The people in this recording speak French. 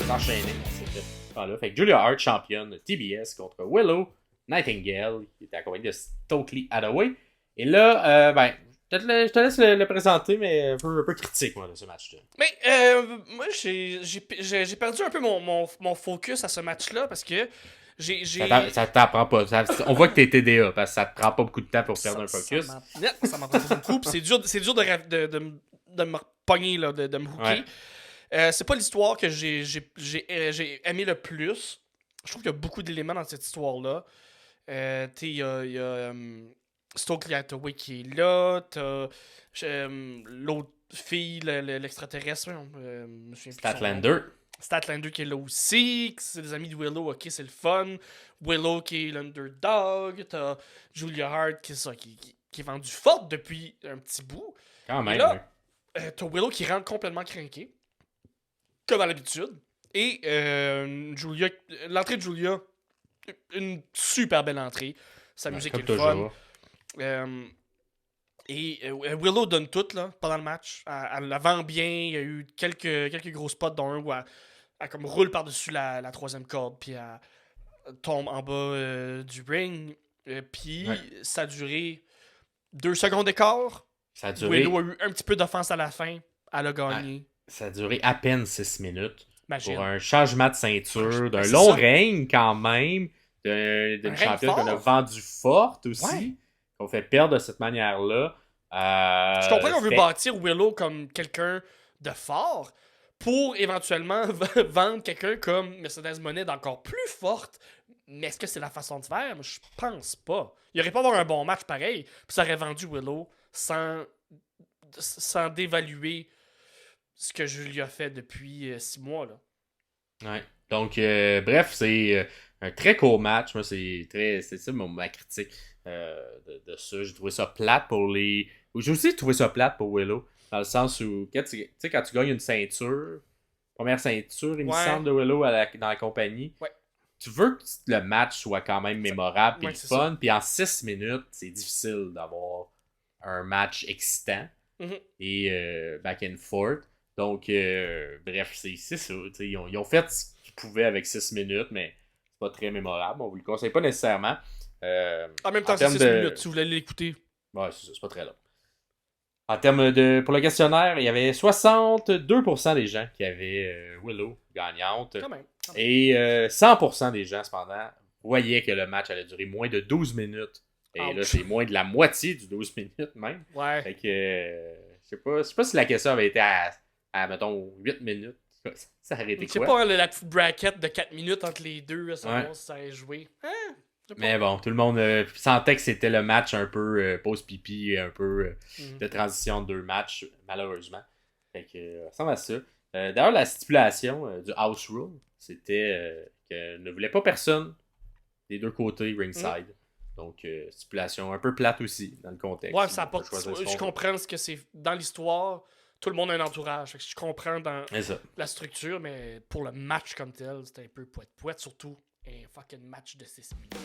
s'enchaîner dans cette là. Fait que Julia Hart championne TBS contre Willow Nightingale, qui était accompagnée de Stokely Hathaway. Et là, je te laisse le présenter, mais un peu critique, moi, de ce match-là. Mais moi, j'ai perdu un peu mon focus à ce match-là parce que Ça t'apprend pas. On voit que t'es TDA, parce que ça te prend pas beaucoup de temps pour perdre un focus. Ça m'en prend pas beaucoup, puis c'est dur de me pogner, là, de me hooker. Ouais. C'est pas l'histoire que j'ai aimé le plus. Je trouve qu'il y a beaucoup d'éléments dans cette histoire-là. Il y a Stokely Hathaway qui est là, t'as l'autre fille, l'extraterrestre, Statlander qui est là aussi, c'est des amis de Willow, ok, c'est le fun. Willow qui est l'underdog, t'as Julia Hart qui est vendue forte depuis un petit bout. Quand même. Et là, t'as Willow qui rentre complètement craqué, comme à l'habitude. Et l'entrée de Julia, une super belle entrée. Sa musique est le fun. Willow donne tout là, pendant le match. Elle la vend bien. Il y a eu quelques gros spots, dont un où elle comme roule par-dessus la troisième corde, puis elle tombe en bas du ring. Puis ça a duré 2 secondes d'écart. Willow a eu un petit peu d'offense à la fin. Elle a gagné. Ça a duré à peine 6 minutes. Imagine. Pour un changement de ceinture, d'un long règne quand même, d'une championne qu'on a vendue forte aussi, qu'on fait perdre de cette manière-là. Je comprends qu'on veut bâtir Willow comme quelqu'un de fort pour éventuellement vendre quelqu'un comme Mercedes Moné d'encore plus forte. Mais est-ce que c'est la façon de faire? Moi, je pense pas. Il aurait pas avoir un bon match pareil, puis ça aurait vendu Willow sans dévaluer ce que Julia a fait depuis 6 mois. Là. Ouais. Donc, bref, c'est un très court match. Moi, c'est ça ma critique de ça. J'ai trouvé ça plate pour les... J'ai aussi trouvé ça plate pour Willow. Dans le sens où, quand tu gagnes une ceinture, première ceinture, il me semble, de Willow dans la compagnie, tu veux que le match soit quand même mémorable et fun. Puis en 6 minutes, c'est difficile d'avoir un match excitant et back and forth. Donc, bref, c'est ça. Ils ont fait ce qu'ils pouvaient avec 6 minutes, mais c'est pas très mémorable. On vous le conseille pas nécessairement. En même temps, c'est 6 minutes, si vous voulez l'écouter. Ouais, c'est pas très long. En termes de... Pour le questionnaire, il y avait 62% des gens qui avaient Willow gagnante. Quand même. Et 100% des gens, cependant, voyaient que le match allait durer moins de 12 minutes. Et là, c'est moins de la moitié du 12 minutes même. Ouais. Fait que... je sais pas si la question avait été à mettons, 8 minutes. Ça aurait été quoi? Je sais pas, la petite bracket de 4 minutes entre les deux, ça aurait joué. Mais bon, tout le monde sentait que c'était le match un peu pause-pipi, un peu de transition de 2 matchs, malheureusement. Fait que ça ressemble à ça. D'ailleurs, la stipulation du House Rule, c'était qu'elle ne voulait pas personne des deux côtés ringside. Donc, stipulation un peu plate aussi, dans le contexte. Ouais, ça apporte. Je comprends ce que c'est dans l'histoire. Tout le monde a un entourage. Fait que je comprends dans la structure, mais pour le match comme tel, c'était un peu poète-poète, surtout un fucking match de 6 minutes.